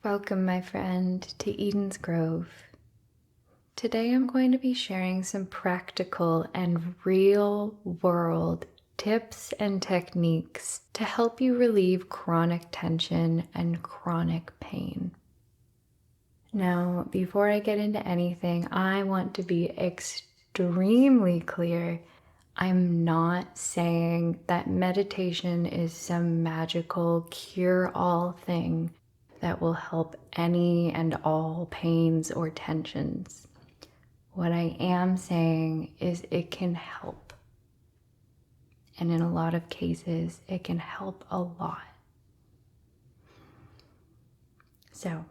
Welcome, my friend, to Eden's Grove. Today I'm going to be sharing some practical and real world tips and techniques to help you relieve chronic tension and chronic pain. Now, before I get into anything, I want to be extremely clear. I'm not saying that meditation is some magical cure-all thing that will help any and all pains or tensions. What I am saying is it can help. And in a lot of cases, it can help a lot. So,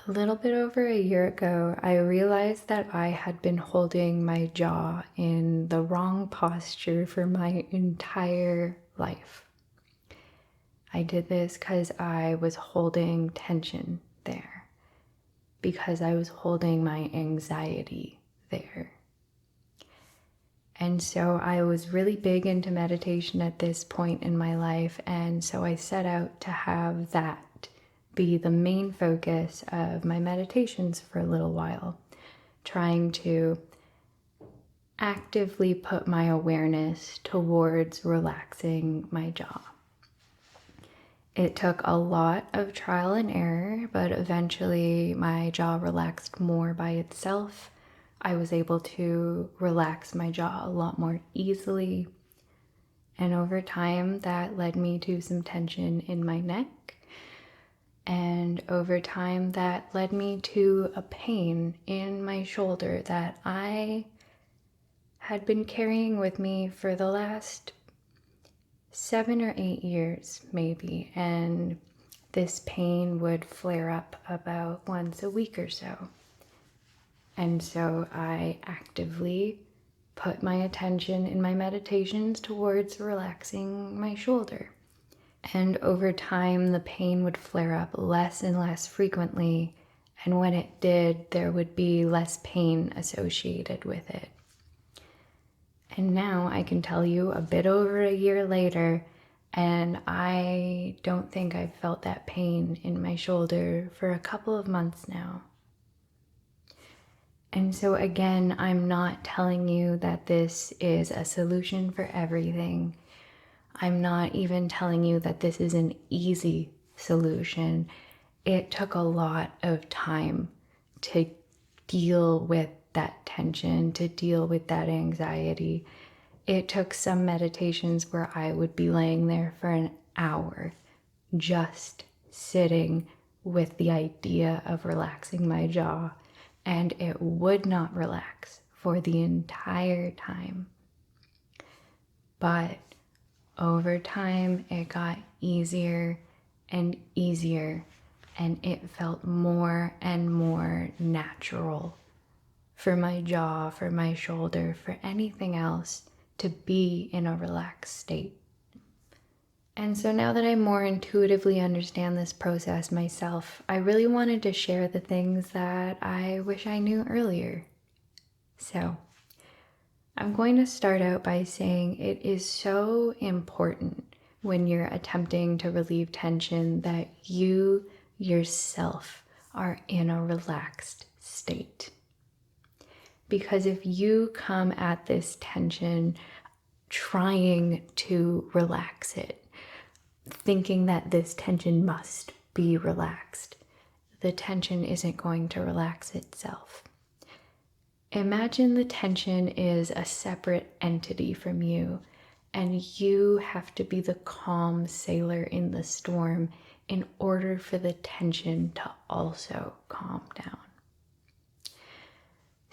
a little bit over a year ago, I realized that I had been holding my jaw in the wrong posture for my entire life. I did this because I was holding tension there, because I was holding my anxiety there. And so I was really big into meditation at this point in my life, and so I set out to have that be the main focus of my meditations for a little while, trying to actively put my awareness towards relaxing my jaw. It took a lot of trial and error, but eventually my jaw relaxed more by itself. I was able to relax my jaw a lot more easily. And over time, that led me to some tension in my neck. And over time, that led me to a pain in my shoulder that I had been carrying with me for the last 7 or 8 years, maybe. And this pain would flare up about once a week or so. And so I actively put my attention in my meditations towards relaxing my shoulder. And over time, the pain would flare up less and less frequently. And when it did, there would be less pain associated with it. And now I can tell you a bit over a year later, and I don't think I've felt that pain in my shoulder for a couple of months now. And so again, I'm not telling you that this is a solution for everything. I'm not even telling you that this is an easy solution. It took a lot of time to deal with that tension, to deal with that anxiety. It took some meditations where I would be laying there for an hour, just sitting with the idea of relaxing my jaw, and it would not relax for the entire time. But over time, it got easier and easier, and it felt more and more natural for my jaw, for my shoulder, for anything else to be in a relaxed state. And so now that I more intuitively understand this process myself, I really wanted to share the things that I wish I knew earlier. So I'm going to start out by saying it is so important when you're attempting to relieve tension that you yourself are in a relaxed state. Because if you come at this tension trying to relax it, thinking that this tension must be relaxed, the tension isn't going to relax itself. Imagine the tension is a separate entity from you, and you have to be the calm sailor in the storm in order for the tension to also calm down.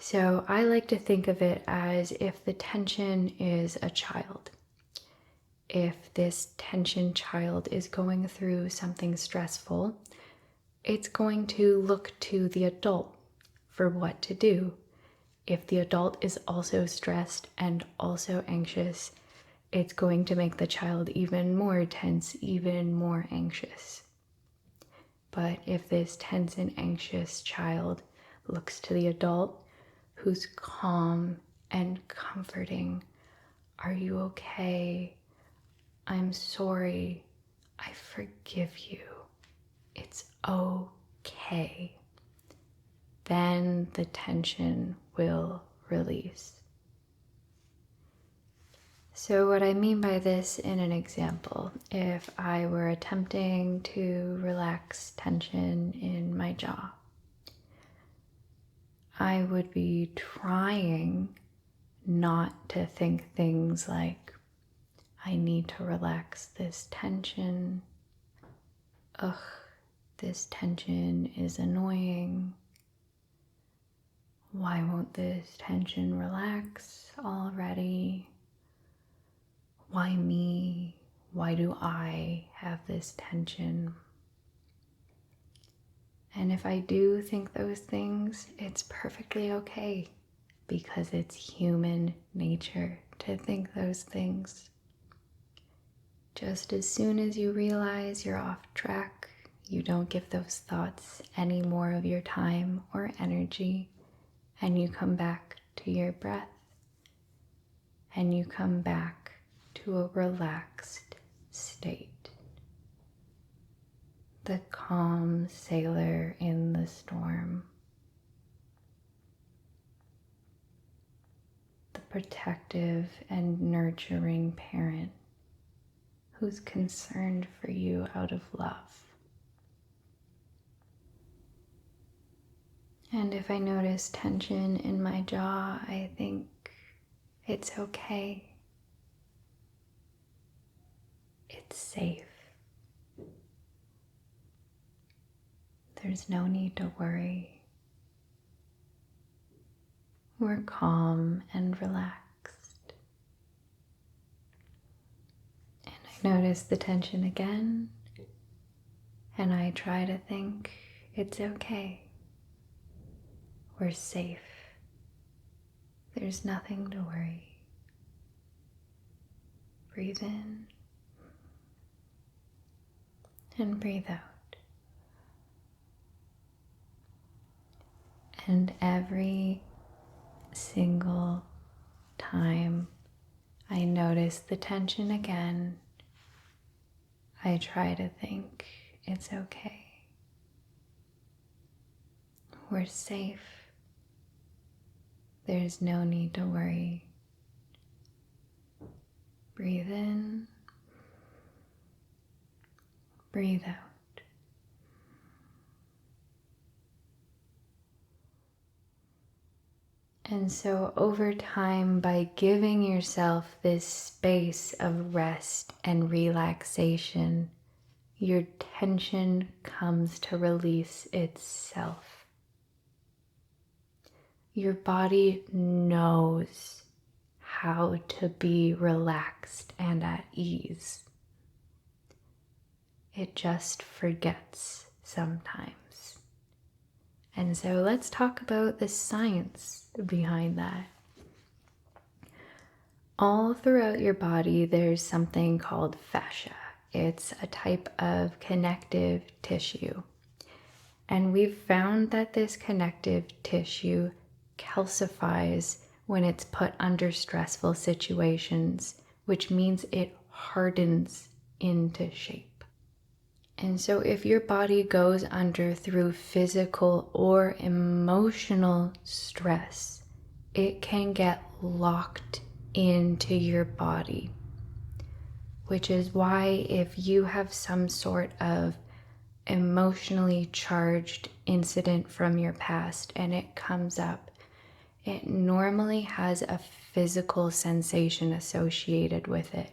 So I like to think of it as if the tension is a child. If this tension child is going through something stressful, it's going to look to the adult for what to do. If the adult is also stressed and also anxious, it's going to make the child even more tense, even more anxious. But if this tense and anxious child looks to the adult who's calm and comforting, "Are you okay? I'm sorry. I forgive you. It's okay." okay, then the tension will release. So what I mean by this in an example, if I were attempting to relax tension in my jaw, I would be trying not to think things like, I need to relax this tension. Ugh, this tension is annoying. Why won't this tension relax already? Why me? Why do I have this tension? And if I do think those things, it's perfectly okay, because it's human nature to think those things. Just as soon as you realize you're off track, you don't give those thoughts any more of your time or energy, and you come back to your breath, and you come back to a relaxed state. The calm sailor in the storm. The protective and nurturing parent who's concerned for you out of love. And if I notice tension in my jaw, I think it's okay. It's safe. There's no need to worry. We're calm and relaxed. And I notice the tension again, and I try to think it's okay. We're safe. There's nothing to worry. Breathe in and breathe out. And every single time I notice the tension again, I try to think it's okay. We're safe. There's no need to worry. Breathe in, breathe out. And so over time, by giving yourself this space of rest and relaxation, your tension comes to release itself. Your body knows how to be relaxed and at ease. It just forgets sometimes. And so let's talk about the science behind that. All throughout your body, there's something called fascia. It's a type of connective tissue. And we've found that this connective tissue calcifies when it's put under stressful situations, which means it hardens into shape. And so if your body goes under through physical or emotional stress, it can get locked into your body, which is why if you have some sort of emotionally charged incident from your past and it comes up, it normally has a physical sensation associated with it.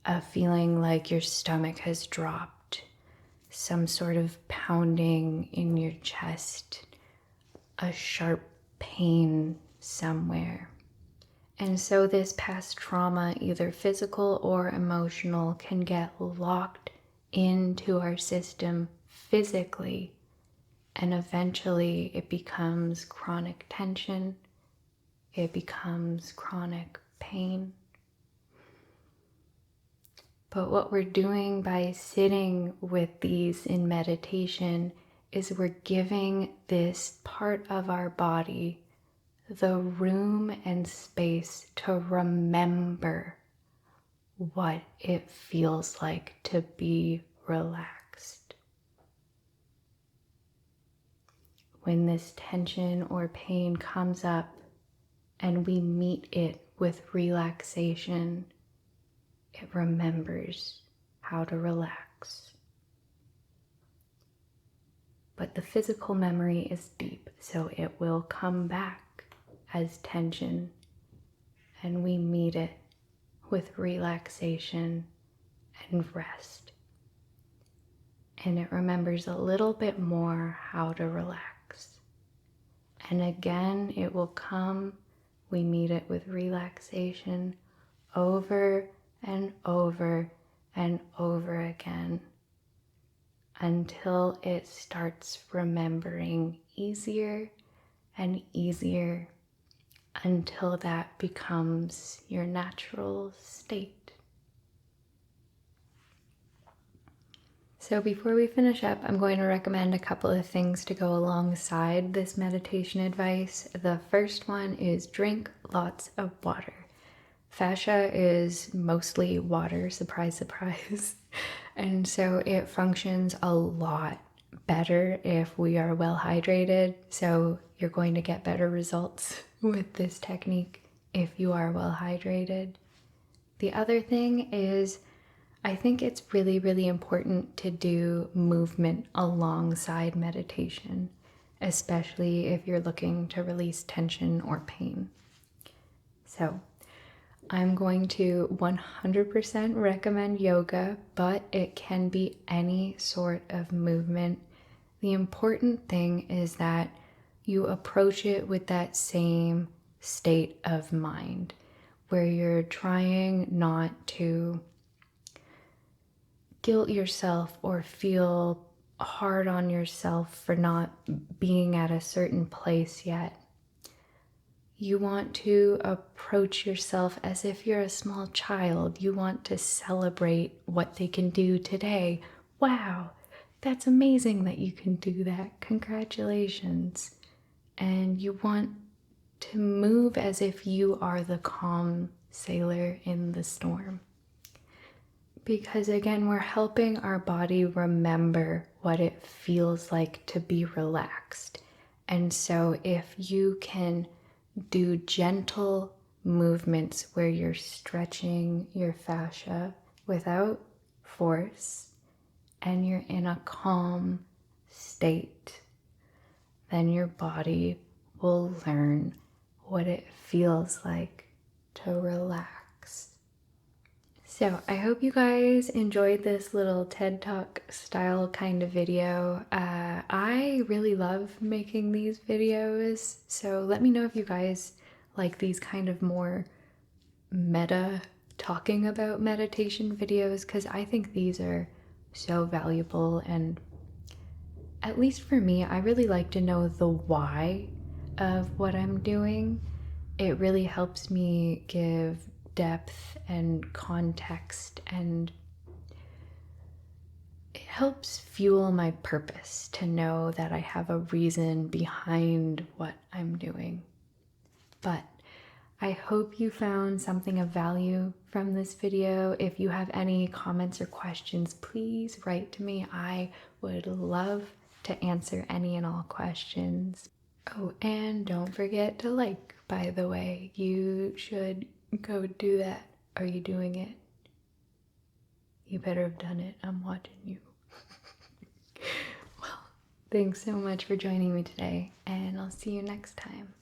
A feeling like your stomach has dropped, some sort of pounding in your chest, a sharp pain somewhere. And so this past trauma, either physical or emotional, can get locked into our system physically, and eventually it becomes chronic tension, it becomes chronic pain. But what we're doing by sitting with these in meditation is we're giving this part of our body the room and space to remember what it feels like to be relaxed. when this tension or pain comes up and we meet it with relaxation, it remembers how to relax. But the physical memory is deep, so it will come back as tension, and we meet it with relaxation and rest. And it remembers a little bit more how to relax. And again, it will come, we meet it with relaxation over and over and over again until it starts remembering easier and easier until that becomes your natural state. So before we finish up, I'm going to recommend a couple of things to go alongside this meditation advice. The first one is drink lots of water. Fascia is mostly water, surprise, surprise. And so it functions a lot better if we are well hydrated. So you're going to get better results with this technique if you are well hydrated. The other thing is, I think it's really, really important to do movement alongside meditation, especially if you're looking to release tension or pain. So I'm going to 100% recommend yoga, but it can be any sort of movement. The important thing is that you approach it with that same state of mind, where you're trying not to guilt yourself or feel hard on yourself for not being at a certain place yet. You want to approach yourself as if you're a small child. You want to celebrate what they can do today. Wow, that's amazing that you can do that. Congratulations. And you want to move as if you are the calm sailor in the storm. Because again, we're helping our body remember what it feels like to be relaxed. And so if you can do gentle movements where you're stretching your fascia without force and you're in a calm state, then your body will learn what it feels like to relax. So I hope you guys enjoyed this little TED Talk style kind of video. I really love making these videos, so let me know if you guys like these kind of more meta talking about meditation videos, because I think these are so valuable, and at least for me, I really like to know the why of what I'm doing. It really helps me give depth and context, and it helps fuel my purpose to know that I have a reason behind what I'm doing. But I hope you found something of value from this video. If you have any comments or questions, please write to me. I would love to answer any and all questions. Oh, and don't forget to like, by the way. You should go do that. Are you doing it? You better have done it. I'm watching you. Well, thanks so much for joining me today, and I'll see you next time.